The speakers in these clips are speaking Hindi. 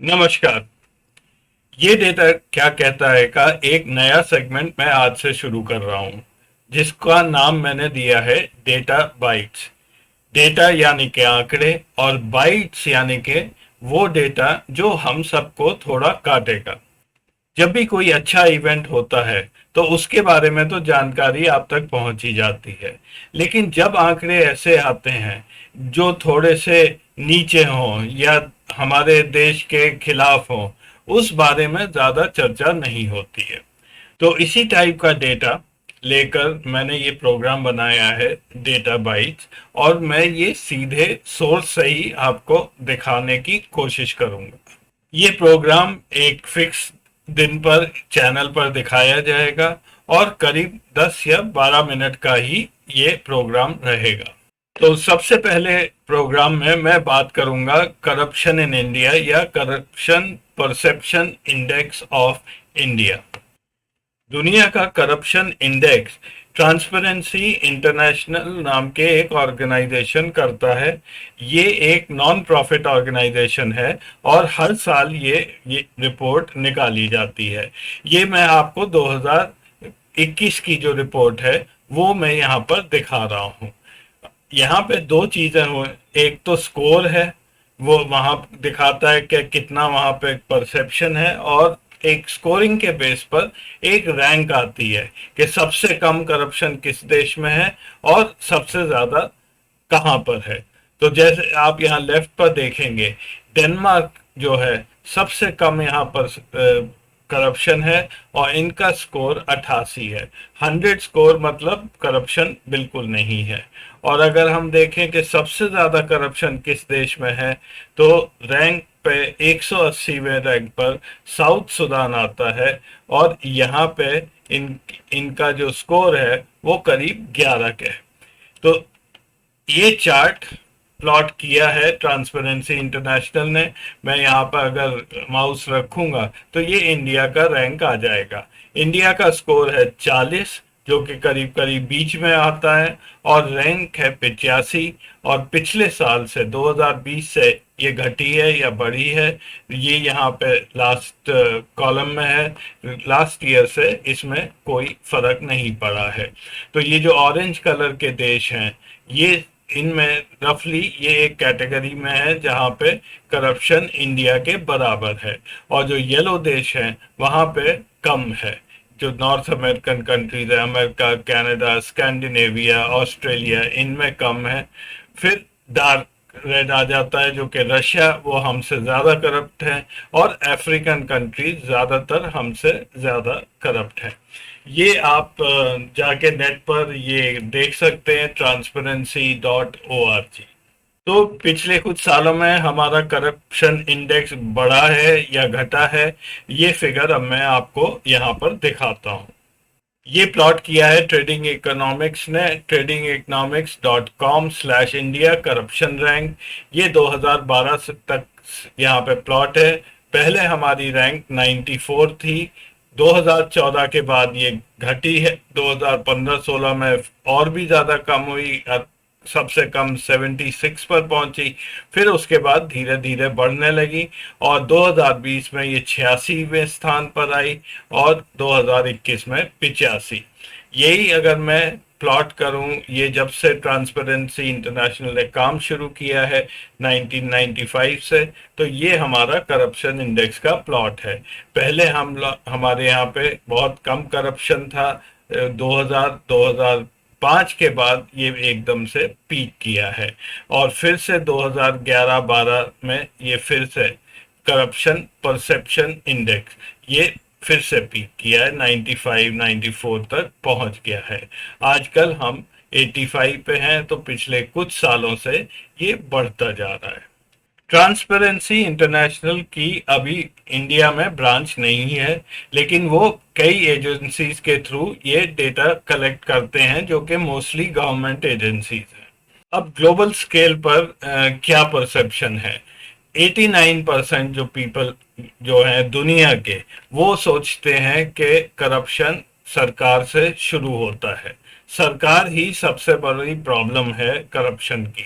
नमस्कार। ये डेटा क्या कहता है का एक नया सेगमेंट मैं आज से शुरू कर रहा हूँ, जिसका नाम मैंने दिया है डेटा बाइट्स। डेटा यानी के आंकड़े और बाइट्स यानी के वो डेटा जो हम सबको थोड़ा काटेगा। जब भी कोई अच्छा इवेंट होता है तो उसके बारे में तो जानकारी आप तक पहुंच ही जाती है, लेकिन जब आंकड़े ऐसे आते हैं जो थोड़े से नीचे हों या हमारे देश के खिलाफ हों, उस बारे में ज़्यादा चर्चा नहीं होती है। तो इसी टाइप का डेटा लेकर मैंने ये प्रोग्राम बनाया है, डेटा बाइट्स। और मैं ये सीधे सोर्स से ही आपको दिखाने की कोशिश करूंगा। ये प्रोग्राम एक फिक्स दिन पर चैनल पर दिखाया जाएगा और करीब 10 या 12 मिनट का ही ये प्रोग्राम रहेगा। तो सबसे पहले प्रोग्राम में मैं बात करूंगा करप्शन इन इंडिया या corruption perception index of India. दुनिया का करप्शन इंडेक्स ट्रांसपेरेंसी इंटरनेशनल नाम के एक ऑर्गेनाइजेशन करता है। ये एक नॉन प्रॉफिट ऑर्गेनाइजेशन है और हर साल ये रिपोर्ट निकाली जाती है। ये मैं आपको 2021 की जो रिपोर्ट है वो मैं यहाँ पर दिखा रहा हूँ। यहाँ पे दो चीजें हुए, एक तो स्कोर है, वो वहां दिखाता है कि कितना वहां पे परसेप्शन है, और एक स्कोरिंग के बेस पर एक रैंक आती है कि सबसे कम करप्शन किस देश में है और सबसे ज्यादा कहाँ पर है। तो जैसे आप यहाँ लेफ्ट पर देखेंगे, डेनमार्क जो है सबसे कम यहाँ पर करप्शन है और इनका स्कोर 88 है। 100 स्कोर मतलब करप्शन बिल्कुल नहीं है। और अगर हम देखें कि सबसे ज्यादा करप्शन किस देश में है, तो रैंक पे 180वें रैंक पर साउथ सूडान आता है और यहाँ पे इनका जो स्कोर है वो करीब 11 के है। तो ये चार्ट प्लॉट किया है ट्रांसपेरेंसी इंटरनेशनल ने। मैं यहाँ पर अगर माउस रखूंगा तो ये इंडिया का रैंक आ जाएगा। इंडिया का स्कोर है 40, जो कि करीब करीब बीच में आता है, और रैंक है 85। और पिछले साल से 2020 से ये घटी है या बढ़ी है, ये यहाँ पे लास्ट कॉलम में है। लास्ट ईयर से इसमें कोई फर्क नहीं पड़ा है। तो ये जो ऑरेंज कलर के देश हैं, ये इनमें रफली ये एक कैटेगरी में है जहाँ पे करप्शन इंडिया के बराबर है, और जो येलो देश हैं वहाँ पे कम है। जो नॉर्थ अमेरिकन कंट्रीज है, अमेरिका, कनाडा, स्कैंडिनेविया, ऑस्ट्रेलिया, इनमें कम है। फिर डार्क रेड आ जाता है जो कि रशिया, वो हमसे ज़्यादा करप्ट है, और अफ्रीकन कंट्रीज ज़्यादातर हमसे ज़्यादा करप्ट है। ये आप जाके नेट पर ये देख सकते हैं, transparency.org। तो पिछले कुछ सालों में हमारा करप्शन इंडेक्स बढ़ा है या घटा है, ये फिगर अब मैं आपको यहाँ पर दिखाता हूँ। ये प्लॉट किया है ट्रेडिंग इकोनॉमिक्स ने, tradingeconomics.com/India करप्शन रैंक। ये 2012 से तक यहाँ पे प्लॉट है। पहले हमारी रैंक 94 थी, 2014 के बाद ये घटी है, 2015-16 में और भी ज़्यादा कम हुई, सबसे कम 76 पर पहुंची। फिर उसके बाद धीरे धीरे बढ़ने लगी और 2020 में ये 86वें स्थान पर आई और 2021 में 85। यही अगर मैं प्लॉट करूं, ये जब से ट्रांसपेरेंसी इंटरनेशनल ने काम शुरू किया है 1995 से, तो ये हमारा करप्शन इंडेक्स का प्लॉट है। पहले हमारे यहाँ पे बहुत कम करप्शन था। 2005 के बाद ये एकदम से पीक किया है, और फिर से 2011-12 में ये फिर से करप्शन परसेप्शन इंडेक्स ये फिर से पीक किया है, 95-94 तक पहुंच गया है। आजकल हम 85 पे हैं, तो पिछले कुछ सालों से ये बढ़ता जा रहा है। ट्रांसपेरेंसी इंटरनेशनल की अभी इंडिया में ब्रांच नहीं है, लेकिन वो कई एजेंसीज के थ्रू ये डेटा कलेक्ट करते हैं जो कि मोस्टली गवर्नमेंट एजेंसीज हैं। अब ग्लोबल स्केल पर क्या परसेप्शन है? 89% जो पीपल जो है दुनिया के, वो सोचते हैं कि करप्शन सरकार से शुरू होता है। सरकार ही सबसे बड़ी प्रॉब्लम है करप्शन की।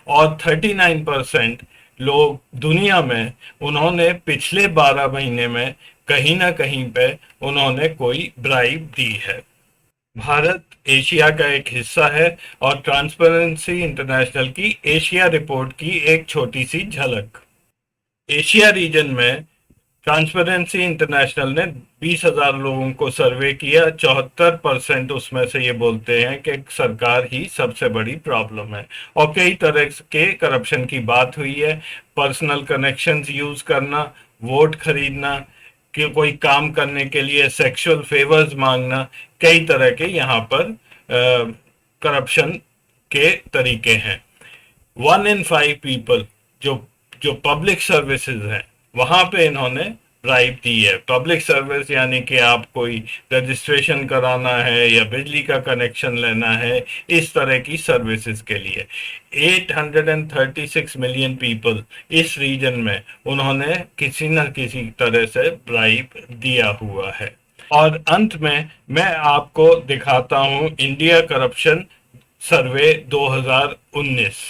और 39% लोग दुनिया में, उन्होंने पिछले 12 महीने में कहीं ना कहीं पे उन्होंने कोई ब्राइब दी है। भारत एशिया का एक हिस्सा है और ट्रांसपेरेंसी इंटरनेशनल की एशिया रिपोर्ट की एक छोटी सी झलक। एशिया रीजन में ट्रांसपेरेंसी इंटरनेशनल ने 20,000 लोगों को सर्वे किया। 74% उसमें से ये बोलते हैं कि सरकार ही सबसे बड़ी प्रॉब्लम है, और कई तरह के करप्शन की बात हुई है। पर्सनल कनेक्शंस यूज करना, वोट खरीदना, कि कोई काम करने के लिए सेक्सुअल फेवर्स मांगना, कई तरह के यहाँ पर करप्शन के तरीके हैं। 1 in 5 पीपल जो जो पब्लिक सर्विसेज हैं वहां पे इन्होंने ब्राइब दी है। पब्लिक सर्विस यानी कि आप कोई रजिस्ट्रेशन कराना है या बिजली का कनेक्शन लेना है, इस तरह की सर्विसेज के लिए 836 मिलियन पीपल इस रीजन में उन्होंने किसी न किसी तरह से ब्राइब दिया हुआ है। और अंत में मैं आपको दिखाता हूं इंडिया करप्शन सर्वे 2019।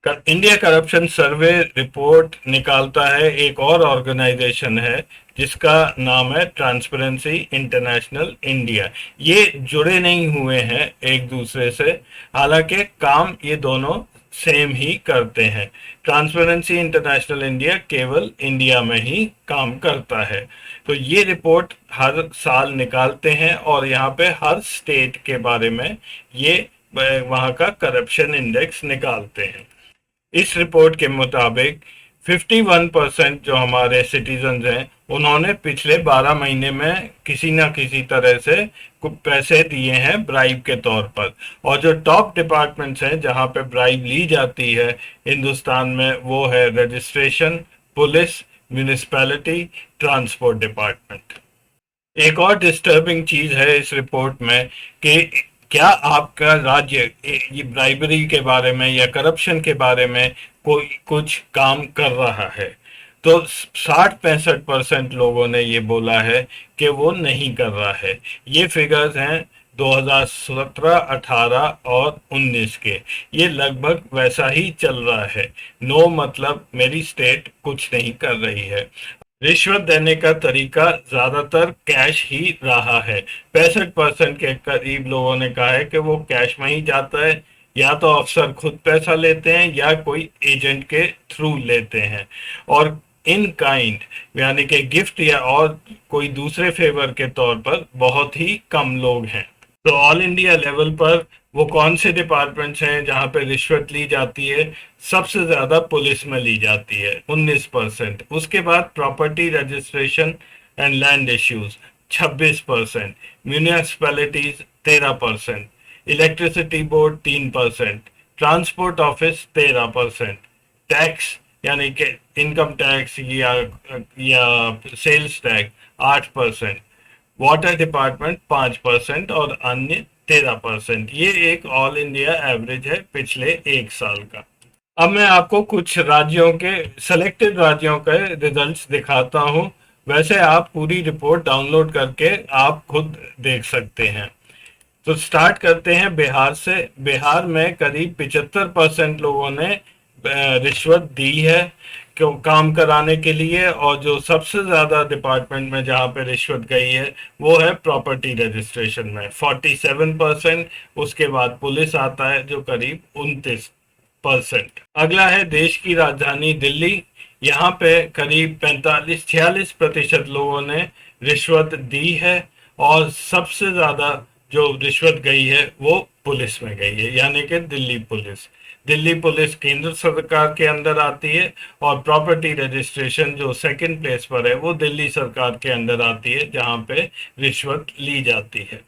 इंडिया करप्शन सर्वे रिपोर्ट निकालता है एक और ऑर्गेनाइजेशन है जिसका नाम है ट्रांसपेरेंसी इंटरनेशनल इंडिया। ये जुड़े नहीं हुए हैं एक दूसरे से, हालांकि काम ये दोनों सेम ही करते हैं। ट्रांसपेरेंसी इंटरनेशनल इंडिया केवल इंडिया में ही काम करता है। तो ये रिपोर्ट हर साल निकालते हैं और यहाँ पे हर स्टेट के बारे में ये वहाँ का करप्शन इंडेक्स निकालते हैं। इस रिपोर्ट के मुताबिक 51% जो हमारे सिटीजन्स हैं उन्होंने पिछले 12 महीने में किसी ना किसी तरह से कुछ पैसे दिए हैं ब्राइब के तौर पर। और जो टॉप डिपार्टमेंट्स हैं जहां पे ब्राइब ली जाती है हिंदुस्तान में, वो है registration, police, municipality, transport department. एक और डिस्टर्बिंग चीज है इस रिपोर्ट में कि क्या आपका राज्य ये ब्राइबरी के बारे में या करप्शन के बारे में कोई कुछ काम कर रहा है। तो 60-65% लोगों ने ये बोला है कि वो नहीं कर रहा है। ये फिगर्स हैं 2017, 18 और 19 के। ये लगभग वैसा ही चल रहा है। नो मतलब मेरी स्टेट कुछ नहीं कर रही है। रिश्वत देने का तरीका ज्यादातर कैश ही रहा है। 65% के करीब लोगों ने कहा है कि वो कैश में ही जाता है, या तो अफसर खुद पैसा लेते हैं या कोई एजेंट के थ्रू लेते हैं। और इन काइंड यानी कि गिफ्ट या और कोई दूसरे फेवर के तौर पर बहुत ही कम लोग हैं। तो ऑल इंडिया लेवल पर वो कौन से डिपार्टमेंट्स हैं जहां पे रिश्वत ली जाती है? सबसे ज्यादा पुलिस में ली जाती है 19%। उसके बाद property registration and land issues 26%, municipalities 13%, electricity board 3%, transport office 13%, tax यानी कि इनकम टैक्स या सेल्स टैक्स 8%, वाटर डिपार्टमेंट 5% और अन्य 13%। ये एक ऑल इंडिया एवरेज है पिछले एक साल का। अब मैं आपको कुछ राज्यों के सेलेक्टेड राज्यों के रिजल्ट्स दिखाता हूं। वैसे आप पूरी रिपोर्ट डाउनलोड करके आप खुद देख सकते हैं। तो स्टार्ट करते हैं बिहार से। बिहार में करीब 75% लोगों ने रिश्वत दी है क्यों काम कराने के लिए। और जो सबसे ज्यादा डिपार्टमेंट में जहां पे रिश्वत गई है वो है प्रॉपर्टी रजिस्ट्रेशन में 47%। उसके बाद पुलिस आता है जो करीब 29%। अगला है देश की राजधानी दिल्ली। यहाँ पे करीब 45-46% लोगों ने रिश्वत दी है और सबसे ज्यादा जो रिश्वत गई है वो पुलिस में गई है, यानी कि दिल्ली पुलिस। दिल्ली पुलिस केंद्र सरकार के अंदर आती है और प्रॉपर्टी रजिस्ट्रेशन जो सेकंड प्लेस पर है वो दिल्ली सरकार के अंदर आती है जहां पे रिश्वत ली जाती है।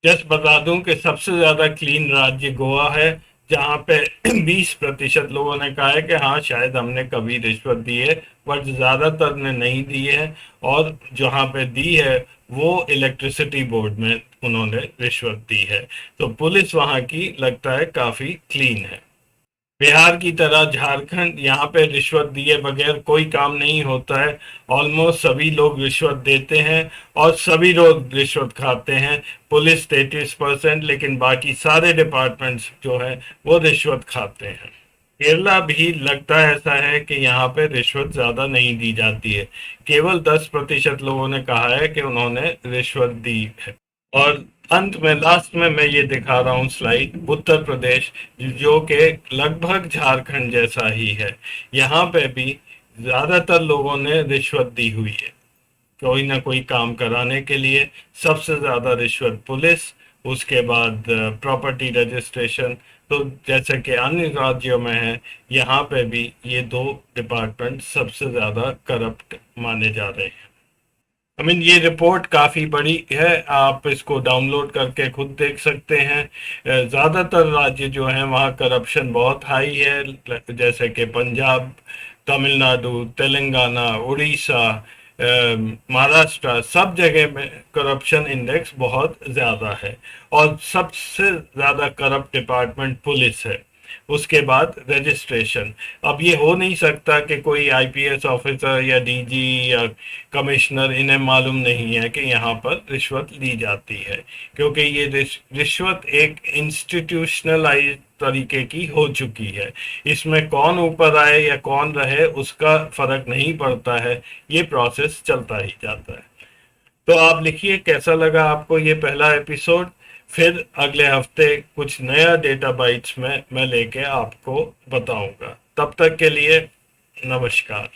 जस्ट बता दूं कि सबसे ज्यादा क्लीन राज्य गोवा है जहां पे 20% लोगों ने कहा है कि हाँ शायद हमने कभी रिश्वत दी है, बट ज्यादातर ने नहीं दी है। और जहां पे दी है वो इलेक्ट्रिसिटी बोर्ड में उन्होंने रिश्वत दी है। तो पुलिस वहां की लगता है काफी क्लीन है। बिहार की तरह झारखंड, यहाँ पे रिश्वत दिए बगैर कोई काम नहीं होता है। ऑलमोस्ट सभी लोग रिश्वत देते हैं और सभी लोग रिश्वत खाते हैं। पुलिस 33%, लेकिन बाकी सारे डिपार्टमेंट्स जो है वो रिश्वत खाते हैं। केरला भी लगता ऐसा है कि यहाँ पे रिश्वत ज्यादा नहीं दी जाती है। केवल 10% लोगों ने कहा है कि उन्होंने रिश्वत दी है। और अंत में लास्ट में मैं ये दिखा रहा हूँ स्लाइड, उत्तर प्रदेश, जो कि लगभग झारखंड जैसा ही है। यहाँ पे भी ज्यादातर लोगों ने रिश्वत दी हुई है कोई ना कोई काम कराने के लिए। सबसे ज्यादा रिश्वत पुलिस, उसके बाद प्रॉपर्टी रजिस्ट्रेशन। तो जैसे कि अन्य राज्यों में है, यहाँ पे भी ये दो डिपार्टमेंट सबसे ज्यादा करप्ट माने जा रहे हैं। ये रिपोर्ट काफी बड़ी है, आप इसको डाउनलोड करके खुद देख सकते हैं। ज्यादातर राज्य जो हैं वहाँ करप्शन बहुत हाई है, जैसे कि पंजाब, तमिलनाडु, तेलंगाना, उड़ीसा, महाराष्ट्र, सब जगह में करप्शन इंडेक्स बहुत ज्यादा है। और सबसे ज्यादा करप्ट डिपार्टमेंट पुलिस है, उसके बाद रजिस्ट्रेशन। अब ये हो नहीं सकता कि कोई आईपीएस ऑफिसर या डीजी या कमिश्नर इन्हें मालूम नहीं है कि यहाँ पर रिश्वत ली जाती है, क्योंकि ये रिश्वत एक इंस्टीट्यूशनलाइज तरीके की हो चुकी है। इसमें कौन ऊपर आए या कौन रहे उसका फर्क नहीं पड़ता है, ये प्रोसेस चलता ही जाता है। तो आप लिखिए कैसा लगा आपको ये पहला एपिसोड। फिर अगले हफ्ते कुछ नया डेटा बाइट्स में मैं लेके आपको बताऊंगा। तब तक के लिए नमस्कार।